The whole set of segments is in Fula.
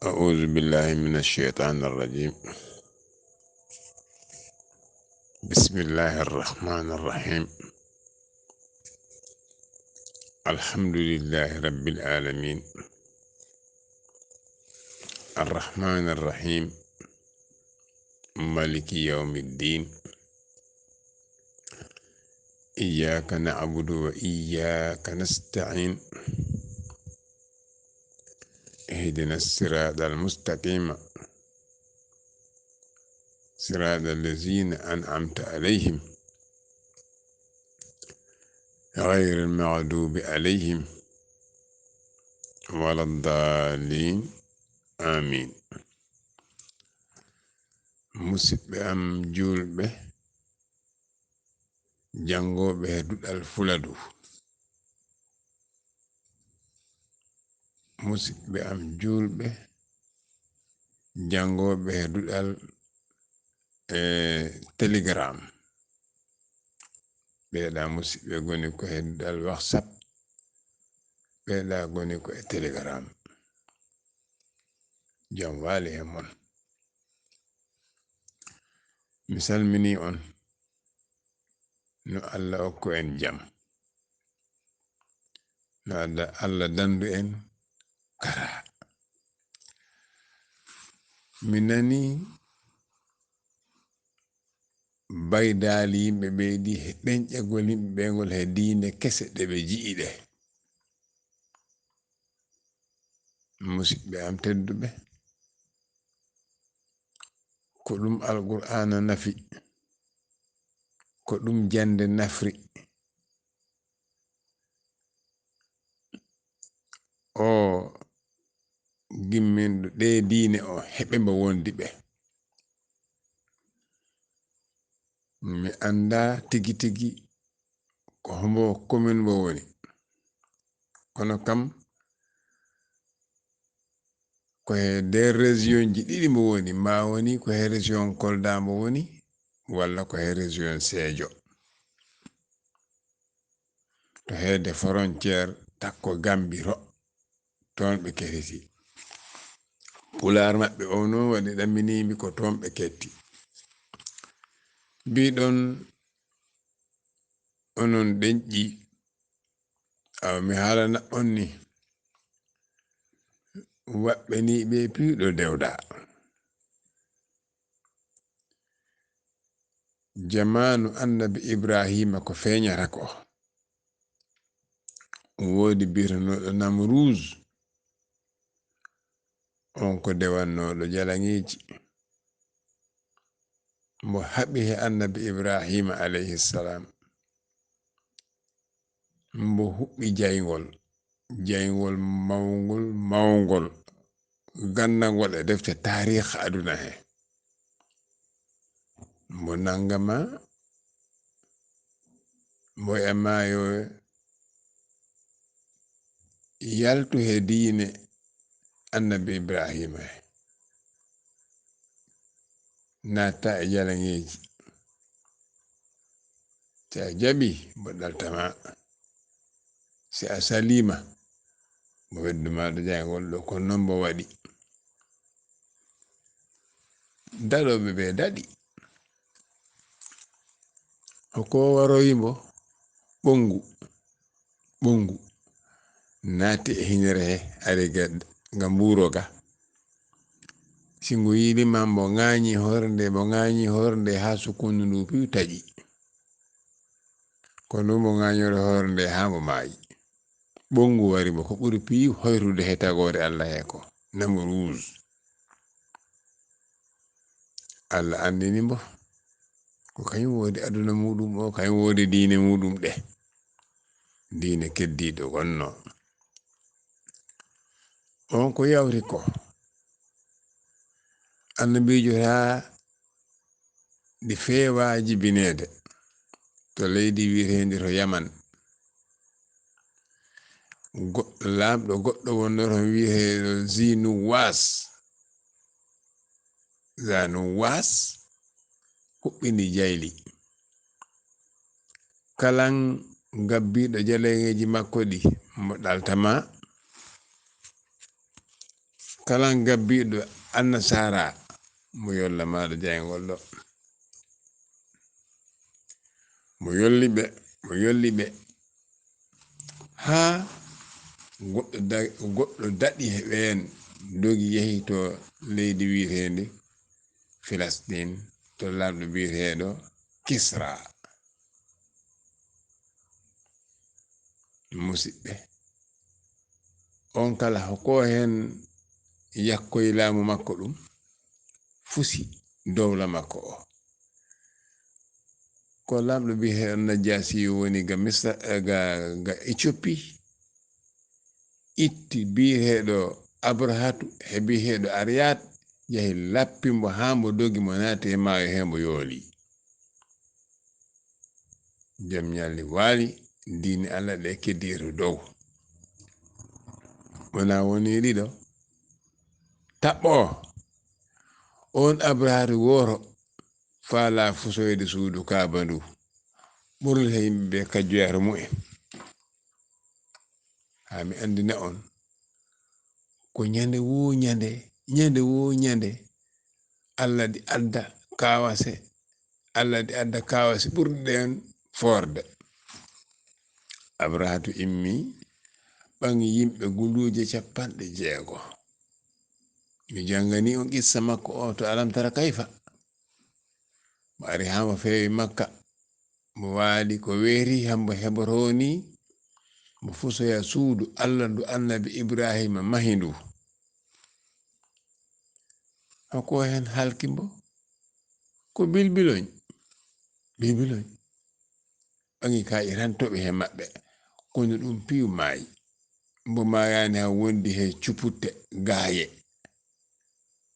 أعوذ بالله من الشيطان الرجيم. بسم الله الرحمن الرحيم. الحمد لله رب العالمين الرحمن الرحيم مالك يوم الدين. إياك نعبد وإياك نستعين. اهدنا الصراط المستقيم صراط الذين أنعمت عليهم غير المغضوب عليهم ولا الضالين آمين. musidɓe am julɓe jangoɓe duɗal fuladu, musidɓe am julɓe jangoɓe duɗal telegram, ɓeeɗa musidɓe goni ko e duɗal whatsapp, ɓeeɗa goni ko e telegram. jam waali e mon. mi salmini on no Allah okku en jam, no Allah dandu en kara. mi nani baydali yimɓe ɓeydi he ɗenƴagol yimɓe ɓeygol he diine kese ɗe ɓe jiiɗe. musidɓe am tedduɓe, ko ɗum alqur'ana nafi, ko ɗum jande nafri. o gimminɗo ɗe diine o heɓe mbo wondi ɓe. mi anda tigi tigi ko hombo commune mbo woni, kono kam ko he nder région ji ɗiɗi mbo woni, ma woni ko he région Kolda mbo woni, walla ko he région Sédio. to heede frontiére takko Gambiro, toon ɓe kettiti. pular maɓɓe o noon waɗi ɗamminimi ko toon ɓe ketti. mbiɗon onon ɗenƴi, awa mi haalana on ni waɓɓe ni ɓe piiɗo dewda. jamanu annabi Ibrahima ko feeñata ko, woodi biranoɗo Namruz, on ko dewannoɗo jalaŋeji, mo haɓi he annabi Ibrahima alayhi salam, mbo huɓɓi jayngol mawngol gandangol e defte tarih aduna he. mbo nangama mbo e maayo yaltu he diine annabi Ibrahima he, natta e jalaŋeji. si a jaɓi mbo ɗaltama, si a salima mo weddumaɗo jayngol ɗo. ko non mbo waɗi. daɗoɓe ɓe daɗi, hoko waroyimo ɓongu naati e hiñere he ari ngam wuro ga. si ngu yilima mbo ŋañi horde ha sukundu ndu piu taƴi, kono mo ŋañore horde nde ha mo maayi. ɓongu wari mo ko ɓuri piiw hoytude he tagore Allah he ko Namruz. Allah andini mbo ko kañum wodi aduna muɗum o, kañum wodi diine muɗum ɗe, diine keddiɗo gonno. on ko yawri ko annabijo ha ɗi feewaji binede to leydi wiyetendi to Yaman. lamɗo goɗɗo wonnoro wiyeteɗo Zanuwas huɓɓini jayli. kalan gabbiɗo jaleŋeji makko ɗi mo ɗaltama kala gabbiɗo annasara mo yolla maɗo jayngol ɗo mo yolli ɓe ha goɗɗo daɗi heɓen dogi yehi to leydi wiitendi Filastin to lamɗo biyeteɗo Kisra musidɓe on kala ko hen yakkoy laamu makko ɗum fusi dowla makko o ko lamɗo biyeteɗo Najasi woni ga Misra ga Ethiopie itti biyeteɗo Abrahatu he biyeteɗo Ariyat yahi lappimbo ha mbo dogi mo naati e maayo he mbo yooli jom ñalli waali diini Allah ɗe keddiru dow wona woni ɗiɗo taɓɓo on Abrahatu wooro faala fusoyde suudu Kaaba ndu ɓurli he yimɓe ɓe kajjoyata mu'en ha mi andina on ko ñande wo ñande Allah di adda kawase ɓurɗen forde Abrahatu immi ɓangi yimɓe guluje 60 mi jangani on qissa makko o to Alam Tara Kayfa mo ari ha mo fewi Makka mo waali ko weeri hambo heɓoroni mo fusoya suudu Allah ndu Annabi Ibrahima mahi ndu hako hen halkimbo ko bilbiloñ ɓangi kaƴitantoɓe he maɓɓe kono ɗum piyu maayi mbo mayani ha wondi he cuputte gaaye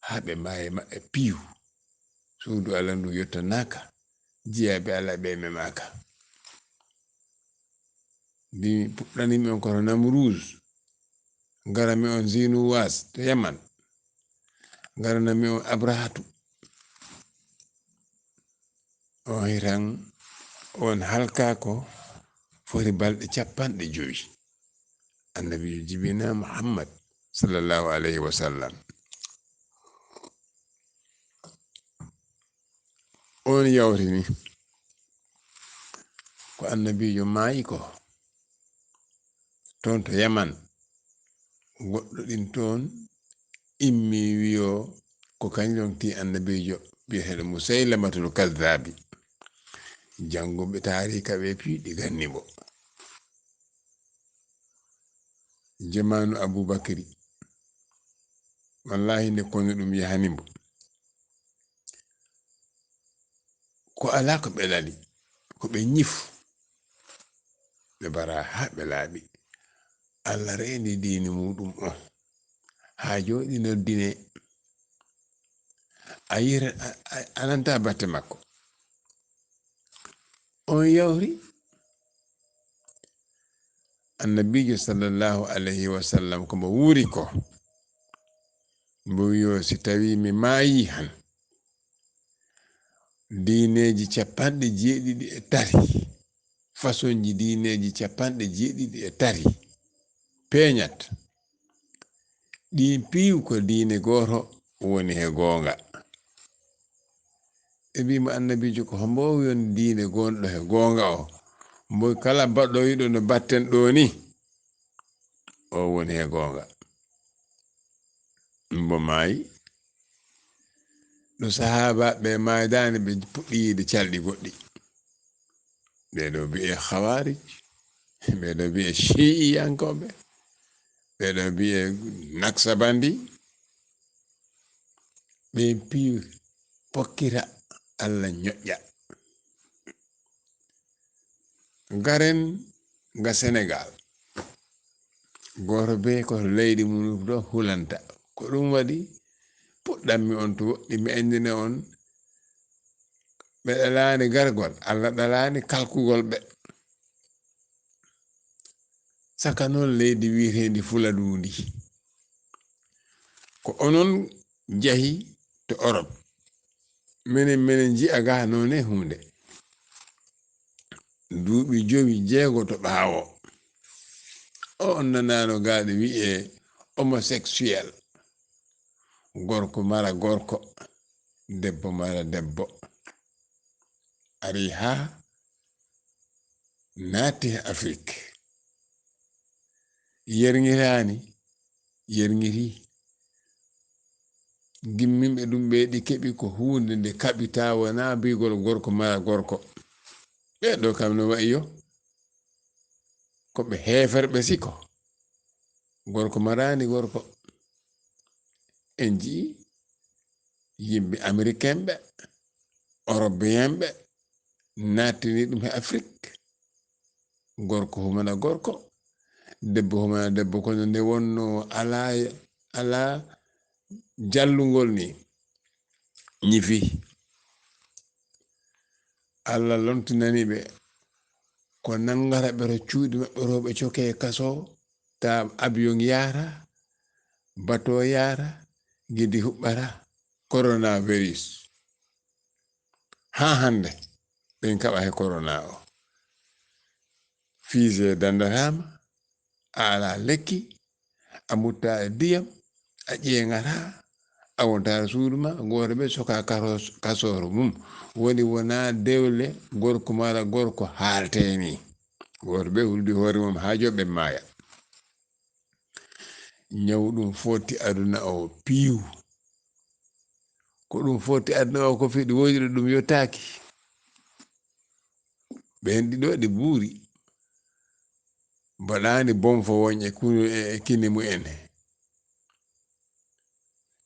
haɓe maaye maɓɓe piyu suudu Allah ndu yettanaka jiyaɓe Allah ɓe memaka mbi puɗɗanimi on kono Namruz garami on Zinuwas to Yaman garanami on Abrahatu on hitan on halkako foti balɗe 50 annabijo jibina Muhammad sallallahu alayhi wa sallam on yawtini ko annabijo maayi ko ton to Yaman goɗɗo ɗin toon immi wiyo ko kañum ti annabijo biyeteɗo Musaylamatul Kaddabi janguɓe taarika ɓe piiɗi gannibo jamanu Aboubakri wallahi nde kono ɗum yahanimbo ko ala ko ɓe lali ko ɓe ñifu ɓe bara ha ɓe laaɓi Allah reeni diini muɗum o ha jooɗi noddine a yira ananta batte makko on yawri annabijo sallallahu alayhi wa sallam ko mo wuuri ko mbo wiyo si tawi mi maayi han diineji 93 façon ji diineji 93 peñat ɗin piiw ko diine goto woni he goonga e mbimo annabijo ko hombo yon diine gonɗo he goonga o mbo kala baɗɗo yiɗo no batten ɗo ni o woni he goonga mbo maayi no sahaba ɓe maydani ɓe puɗɗi yiide calɗi goɗɗi ɓeɗo bi'e Khawarij ɓeɗo bi'e Shi'iyankoɓe ɓeɗo bi'e Naksabandi ɓe piiw pokkita Allah ñoƴƴa garen ga Sénégal goto be ko leydi mum ɗo hulanta ko ɗum waɗi puɗɗanmi on to woɗɗi mi andina on ɓe ɗalani gargol Allah ɗalani kalkugol ɓe saka noon leydi wiitendi Fuladundi ko onon jahi to Europe minen ji'a ga none hunde duuɓi 5 to ɓaawo o on nanano gaɗo wi'e homosexuel gorko mara gorko debbo mara debbo ari ha naati Afrique yerngirani gimmimɓe ɗum ɓeeɗi keɓi ko hunde nde kaɓita wona bigol gorko mara gorko ɓeɗo kam no wa'i yo ko ɓe heferɓe siko gorko marani gorko en jii yimɓe américain ɓe européen ɓe nattini ɗum e Afrique gorko humana gorko debbo humana debbo kono nde wonno ala jallugol ni ñifi Allah lontinani ɓe ko nangata ɓe to cuuɗi maɓɓe roɓe coke kaso ta avion yara bateau yara gidi huɓɓata coronavirus ha hande ɓen kaɓa he corona o fise dandatama a ala lekki a mutta e diyam a ƴeŋata a wontara suuduma goto ɓe soka kasoro mum woni wona dewle gorko mara gorko haalteni goto ɓe huldi hoore mum ha joɓɓe maaya ñaw ɗum foti aduna o piiw ko ɗum foti aduna o ko fiɗi woyɗi ɗum yottaki ɓen ɗiɗo ɗi buuri mbaɗani bonfo wonƴe e kine mu'en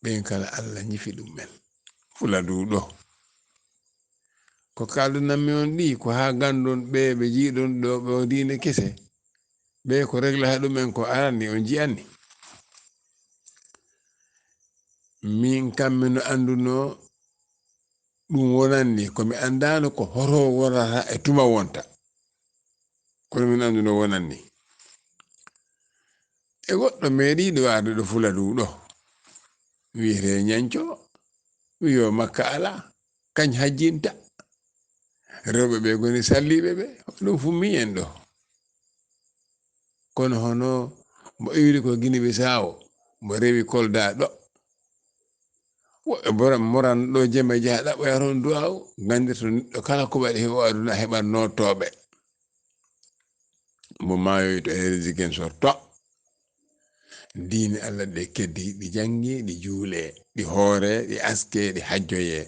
ɓen kala Allah ñifi ɗum men fula duɗo ko kaldunanmi on ɗi ko ha gandon ɓe jiiɗon ɗo ɓe diine kese ɓe ko regla ha ɗumen ko arani on ji'anni min kammi no anduno ɗum wonanni komi andano ko hoto wonata e tuma wonta kono min anduno wonanni e goɗɗo meeɗiɗo arde ɗo fula duɗo wiyete ñanco wiyo makka ala kañ hajjinta rewɓe ɓe goni salliɓe ɓe ɗum fummi en ɗo kono hono mo iwri ko Guinée Bissau mo rewi Kolda ɗo woɓɓe moran ɗo jemma jaa ɗaɓɓoya toon duwaw gandirto neɗɗo kala ko waɗi o aduna heɓat nottoɓe mo mayoyi to Ziguinchor to diine Allah ɗe keddi ɗi jangi ɗi juule ɗi hoore ɗi aske ɗi hajjoye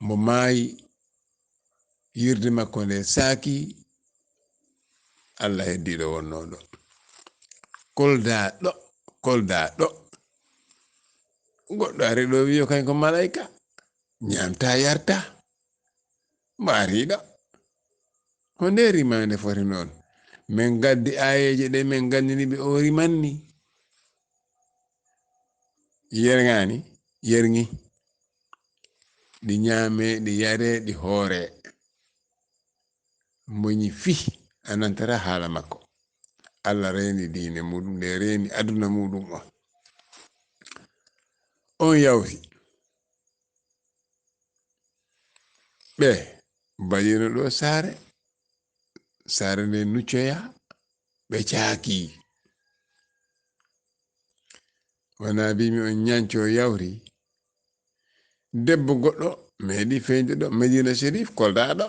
mo maayi yirde makko nde saaki Allah heddiɗo wonnoɗo Kolda ɗo goɗɗo ari ɗo wiyo kañ ko malayika ñamta yarta mbariɗo ko nde rimande foti noon min gaddi ayeje ɗe min gandini ɓe o rimanni yerŋi ɗi ñaame ɗi yare ɗi hoore moñi fi a nantara haala makko Allah reeni diine muɗum nde reeni aduna muɗum on yawti ɓe mbaɗino ɗo saare nde nuccoya ɓe caaki wona mbimi on ñanco yawri debbo goɗɗo meeɗi feñde ɗo Medina Sérif Kolda ɗo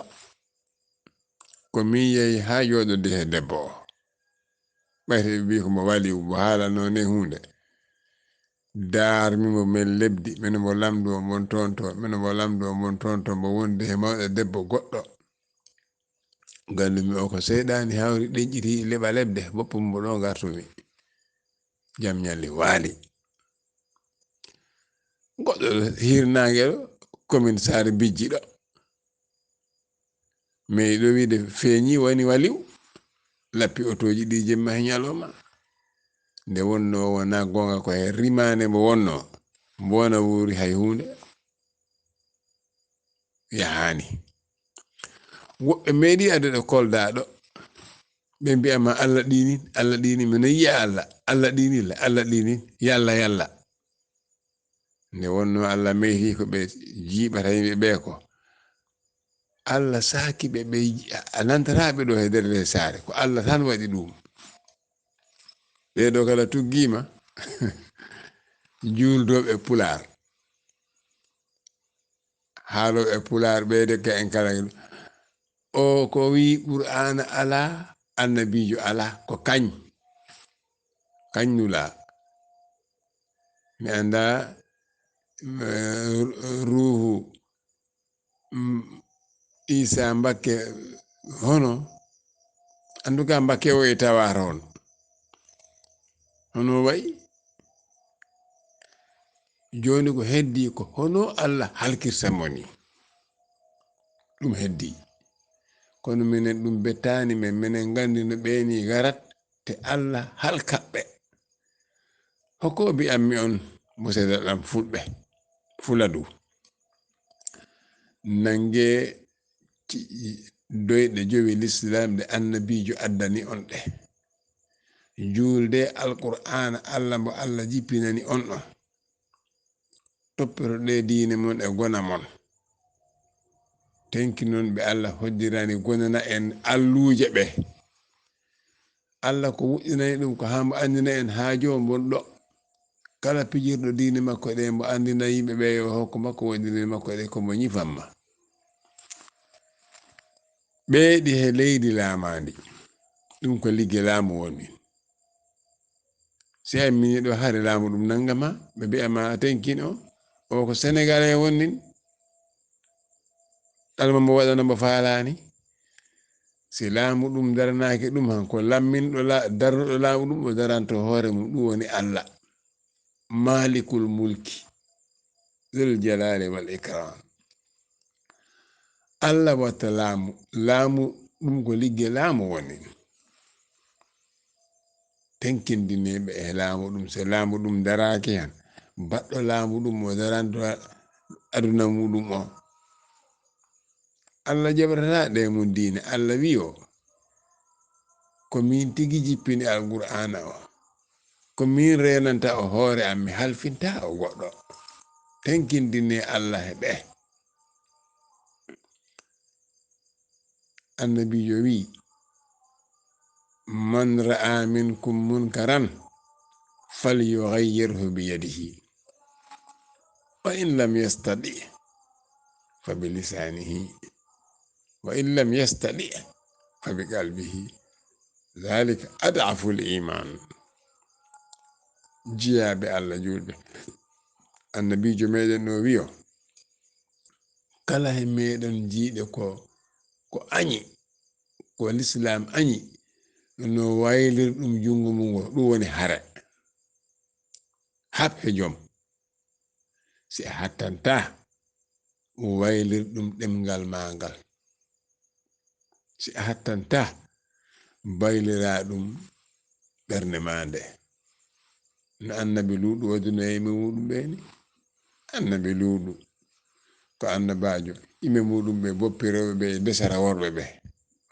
ko min yehi ha joɗode he debbo o ɓayte ɓe mbi komo wali mo haalano ne hunde darmimo min lebdi min mo lamdo mon tonto mo wonde he mawɗo debbo goɗɗo gandumi o ko seyɗani hawri ɗeƴƴiti leɓa lebde boppum mo ɗo gartumi jam ñalli waali goɗɗo hirnagel commune Sare Bijji ɗo mais ɗo wiide feeñi woni waliw lappi otoji ɗi jemma he ñalawma nde wonno wona gonga ko he rimane mo wonno mbo wona wuri hay hunde yahani woɓɓe meeɗi adde ɗo Kolda ɗo ɓe mbiyama Allah ɗini mino yiya Allah ɗini yalla nde wonno Allah meyti ko ɓe jiiɓata yimɓe ɓe ko Allah saaki ɓe a nantaraɓe ɗo he nder nde saare ko Allah tan waɗi ɗum ɓeɗo kala tuggima juldoɓe pular haaloɓe pular ɓeyde ka en kala o ko wi qur'ana ala annabijo ala ko kañnula mi anda ruhu isa mbakke hono anduka mbakke o e tawata hono wayi joni ko heddi ko hono Allah halkirta moni ɗum heddi kono minen ɗum bettani men minen gandi no ɓeeni garat te Allah halkaɓɓe hokko bi ammi on musidɗo ɗam fulɓe fuladu nange doyɗe jowi l'islam de annabijo addani on ɗe julde alqur'ana Allah mo Allah jippinani on ɗo toppito ɗe diine mon e gona mon tenki noon ɓe Allah hoddirani gonana en alluje ɓe Allah ko wuƴƴinani ɗum ko hambo andina en haajo mon ɗo kala pijirɗo diine makko ɗe mo andina yimɓe ɓe yo hokko makko wondirni makko ɗe komo ñifamma ɓeeɗi he leydi laamandi ɗum ko ligge laamu woni si a mini ɗo haade laamu ɗum nangama ɓe mbiyama tenkin o ko sénégalais wonnin ɗalma mo waɗana mo faalani si laamu ɗum daranaki ɗum han ko lamminɗo darnuɗo laamu ɗum o daranto hoore mum ɗum woni Allah malikul mulki zul jalali wal ikram Allah watta laamu ɗum ko ligge laamu woni tenkindineɓe e laamu ɗum so laamu ɗum daraki han baɗɗo laamu ɗum o daranto aduna muɗum o Allah jaɓatata ɗe mum diine Allah wi o ko min tigi jippini alqur'ana o ko min renanta o hoore am mi halfinta o goɗɗo tenkindine Allah e ɓe annabijo wi man ra'a minkum munkaran falyughayyirhu biyadihi wa in lam yastati fa bilisanihi wa in lam yastati fa biqalbihi dhalika ad'afu al-iman jiyaɓe Allah julɓe annabijo meɗen no wiyo kala he meɗen jiiɗe ko añi ko l'islam añi no waylir ɗum jungo mum ngo ɗum woni hare habhe joom si a hattanta waylir ɗum ɗemgal mangal si a hattanta baylira ɗum ɓernde ma nde no annabi luuɗu waduno e yimɓe muɗum ɓeni annabi luuɗu ko annabajo yimɓe muɗum ɓe boppiroɓe ɓe besara worɓe ɓe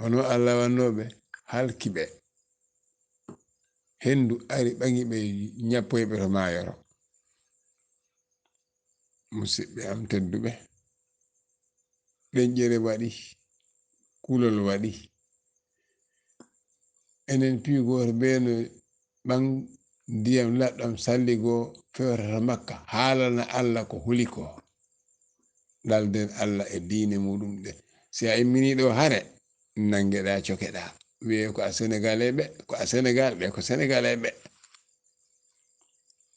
hono Allah wannoɓe halkiɓe hendu ari ɓagi ɓe ñappoyɓe to mayoro musidɓe am tedduɓe ɗenƴere waɗi kulol waɗi enen piigoto ɓe no ɓan ndiyam laɗɗam salligo fewrata makka haalana Allah ko huli ko ɗalden Allah e diine muɗum ɗe si a immini ɗo hare nangueɗa cokeɗa wiye ko a sénégalais ɓe ko a sénégal ɓe ko sénégalais ɓe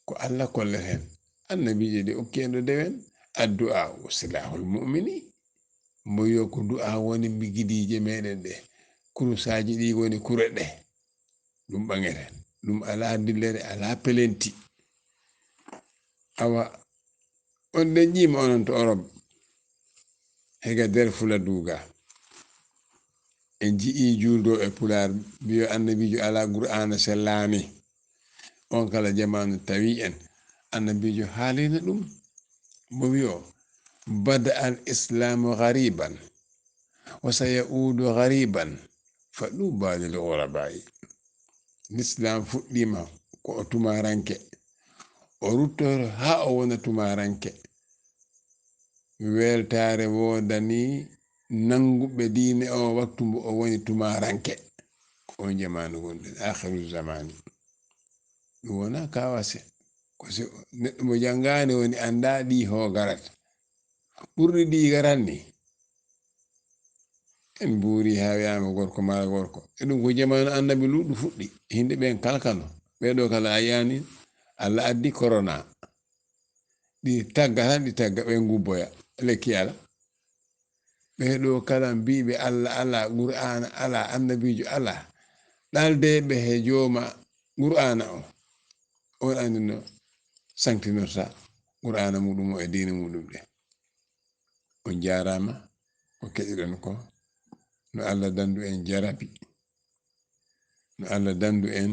ko Allah kolleten annabije de okki en ɗo dewen addu'a silahul mu'mini mo yo ko du'a woni mi gidije meɗen ɗe kurusaji ɗi woni kure ɗe ɗum ɓaŋeten ɗum ala dillere ala pelenti awa on ɗen jima onon to Europe hega der fula duga en ji'i juldo e pular biyo annabijo ala qur'ana sellani on kala jamanu tawi en annabijo haalina ɗum mo wiyo bada al islamu ghariban wa sayaudu ghariban fa ɗuba lil ghurabai l'islam fuɗɗima ko o tumaranke o ruttoro ha o wona tumaranke weltare wodani nanguɓe diine o waktu mbo o woni tumaranke on jamanu gonɗen akhiru zamani ɗum wona kawase ko so neɗɗo mo janngani woni annda ɗi ho garat ɓurɗi ɗi garatni en mbuuri ha wiyama gorko mara gorko e ɗum ko jamanu annabi luuɗu fuɗɗi himɓe ɓen kalkano ɓeɗo kala a yiyani Allah addi corona ɗi tagga tan ɗi tagga ɓen gubboya lekki ala ɓeɗo kala mbiɓe Allah ala qur'ana ala annabijo ala ɗaldeɓe he jooma qur'ana on andi no sanctinorta qur'ana muɗum o e dina muɗum ɗe on jarama ko keɗiɗon ko no Allah dandu en jarabi no Allah dandu en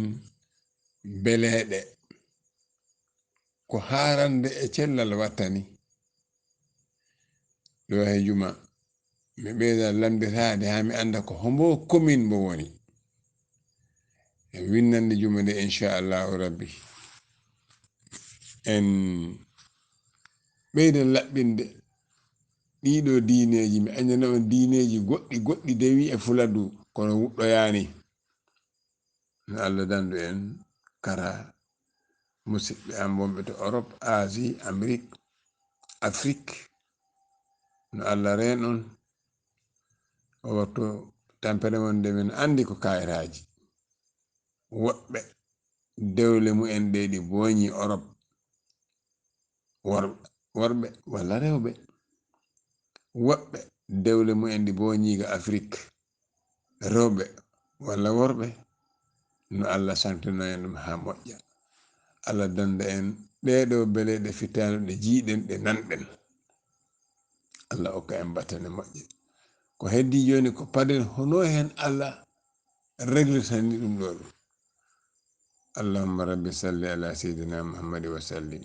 beleɗe ko harande e cellal wattani ɗo he juma mi ɓeyda lamdirade ha mi anda ko hombo commune mo woni e winnande juma nde inchallahu rabbi en ɓeyda laɓɓinde ɗiɗo diineji mi andana on diineji goɗɗi dewi e fuladu kono wuɗɗoyani no Allah dandu en kara musidɓe am wonɓe to Europe Asie Amérique Afrique no Allah reen on o wattu tampere mon nde min andi ko kayitaji woɓɓe dewle mu'en ɗe ɗi boñi Europe worɓe walla rewɓe woɓɓe dewle mu'en ɗi boñiga Afrique rewɓe walla worɓe no Allah sanktina en ɗum ha moƴƴa Allah danda en ɗeɗo beleɗe fitano ɗe jiiɗen ɗe nanɗen Allah hokka en battane moƴƴe ko heddi joni ko paden hono hen Allah reglitani ɗum ɗo ɗum allahumma rabbi salli ala sayyidina muhammadi wa sallim